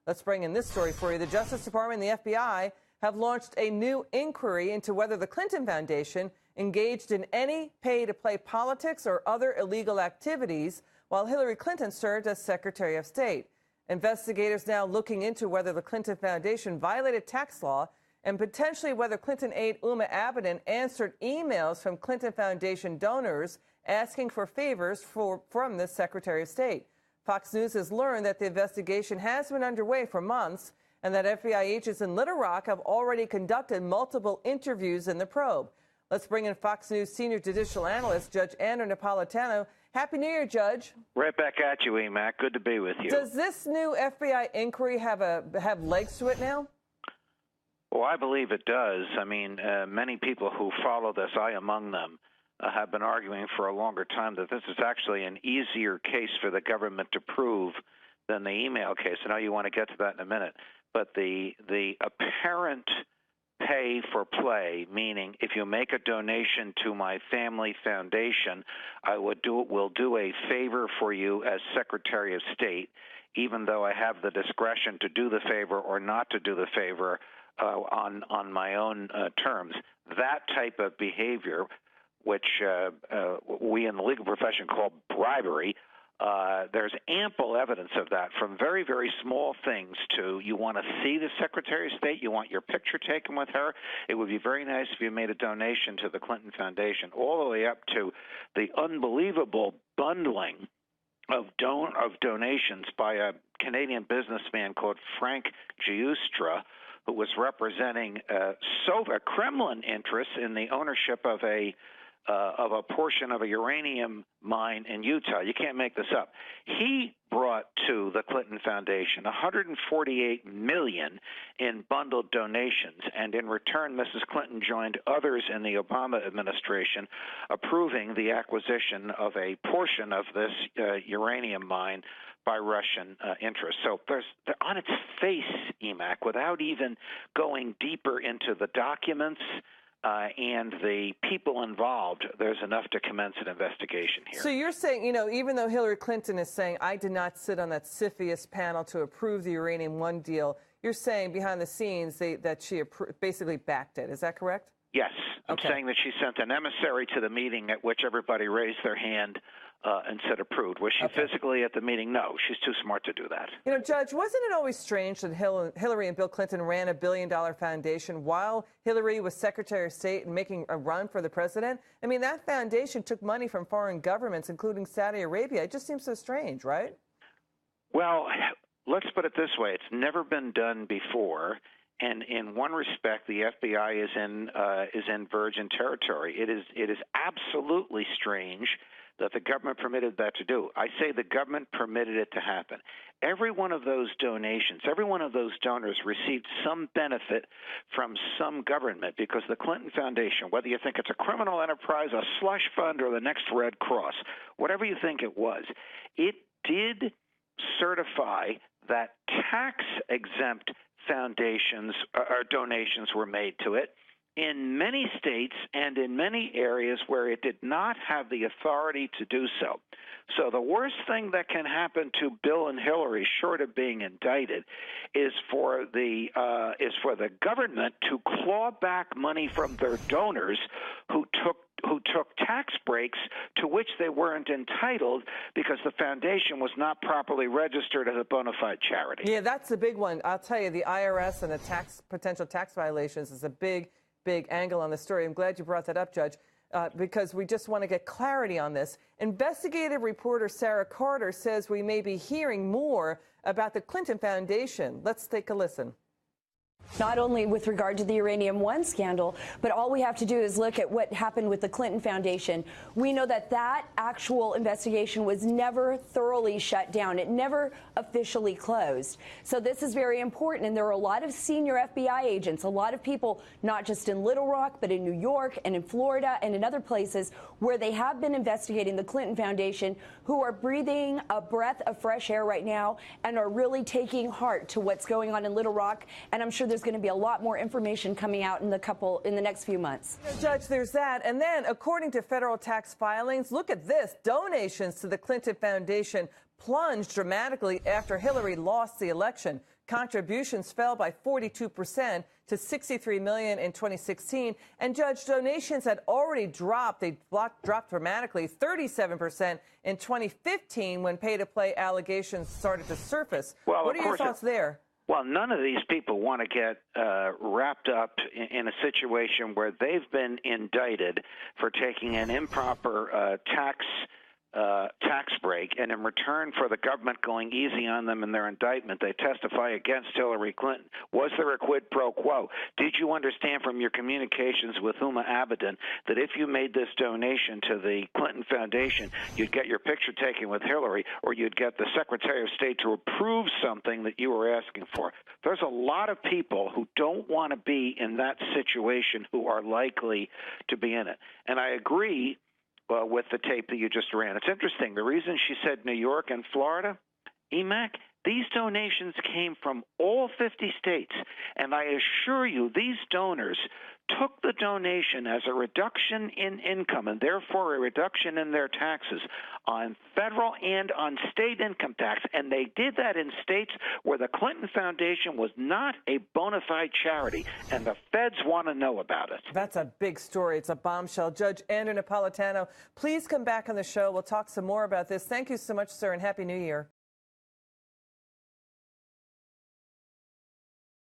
Let's bring in this story for you. The Justice Department and the FBI have launched a new inquiry into whether the Clinton Foundation engaged in any pay-to-play politics or other illegal activities while Hillary Clinton served as Secretary of State. Investigators now looking into whether the Clinton Foundation violated tax law and potentially whether Clinton aide Uma Abedin answered emails from Clinton Foundation donors asking for favors from the Secretary of State. Fox News has learned that the investigation has been underway for months and that FBI agents in Little Rock have already conducted multiple interviews in the probe. Let's bring in Fox News senior judicial analyst, Judge Andrew Napolitano. Happy New Year, Judge. Right back at you, Emac. Good to be with you. Does this new FBI inquiry have legs to it now? Well, I believe it does. I mean, many people who follow this, I among them, have been arguing for a longer time that this is actually an easier case for the government to prove than the email case. I know you want to get to that in a minute. But the apparent pay for play, meaning if you make a donation to my family foundation, will do a favor for you as Secretary of State, even though I have the discretion to do the favor or not to do the favor on my own terms. That type of behavior, which we in the legal profession call bribery, there's ample evidence of that, from very, very small things to you want to see the Secretary of State, you want your picture taken with her. It would be very nice if you made a donation to the Clinton Foundation, all the way up to the unbelievable bundling of donations by a Canadian businessman called Frank Giustra, who was representing Kremlin interests in the ownership of a portion of a uranium mine in Utah. You can't make this up. He brought to the Clinton Foundation $148 million in bundled donations, and in return, Mrs. Clinton joined others in the Obama administration approving the acquisition of a portion of this uranium mine by Russian interests. So on its face, Emac, without even going deeper into the documents and the people involved, there's enough to commence an investigation here. So you're saying, even though Hillary Clinton is saying, I did not sit on that CFIUS panel to approve the Uranium One deal, you're saying behind the scenes that she basically backed it. Is that correct? Yes. I'm Okay. saying that she sent an emissary to the meeting at which everybody raised their hand and said approved. Was she physically at the meeting? No, she's too smart to do that. Judge, wasn't it always strange that Hillary and Bill Clinton ran $1 billion foundation while Hillary was Secretary of State and making a run for the president? I mean, that foundation took money from foreign governments, including Saudi Arabia. It just seems so strange, right? Well, let's put it this way. It's never been done before. And in one respect, the FBI is in virgin territory. It is absolutely strange that the government permitted that to do. I say the government permitted it to happen. Every one of those donations, every one of those donors received some benefit from some government, because the Clinton Foundation, whether you think it's a criminal enterprise, a slush fund, or the next Red Cross, whatever you think it was, it did certify that tax-exempt foundations or donations were made to it in many states and in many areas where it did not have the authority to do so. So the worst thing that can happen to Bill and Hillary, short of being indicted, is for the government to claw back money from their donors who took tax breaks to which they weren't entitled because the foundation was not properly registered as a bona fide charity. Yeah, that's the big one. I'll tell you, the IRS and the potential tax violations is a big angle on the story. I'm glad you brought that up, Judge, because we just want to get clarity on this. Investigative reporter Sarah Carter says we may be hearing more about the Clinton Foundation. Let's take a listen. Not only with regard to the Uranium One scandal, but all we have to do is look at what happened with the Clinton Foundation. We know that actual investigation was never thoroughly shut down. It never officially closed. So this is very important. And there are a lot of senior FBI agents, a lot of people, not just in Little Rock, but in New York and in Florida and in other places where they have been investigating the Clinton Foundation, who are breathing a breath of fresh air right now and are really taking heart to what's going on in Little Rock. And I'm sure there's going to be a lot more information coming out in the next few months. Judge, there's that. And then, according to federal tax filings, look at this. Donations to the Clinton Foundation plunged dramatically after Hillary lost the election. Contributions fell by 42% to $63 million in 2016, and Judge, donations had already dropped. They dropped dramatically, 37% in 2015 when pay-to-play allegations started to surface. Well, what are your thoughts there? Well, none of these people want to get wrapped up in a situation where they've been indicted for taking an improper tax break, and in return for the government going easy on them in their indictment, they testify against Hillary Clinton. Was there a quid pro quo? Did you understand from your communications with Huma Abedin that if you made this donation to the Clinton Foundation, you'd get your picture taken with Hillary, or you'd get the Secretary of State to approve something that you were asking for? There's a lot of people who don't want to be in that situation who are likely to be in it. And I agree with the tape that you just ran. It's interesting. The reason she said New York and Florida, EMAC, these donations came from all 50 states. And I assure you, these donors took the donation as a reduction in income and therefore a reduction in their taxes on federal and on state income tax. And they did that in states where the Clinton Foundation was not a bona fide charity, and the feds want to know about it. That's a big story. It's a bombshell. Judge Andrew Napolitano, please come back on the show. We'll talk some more about this. Thank you so much, sir, and Happy New Year.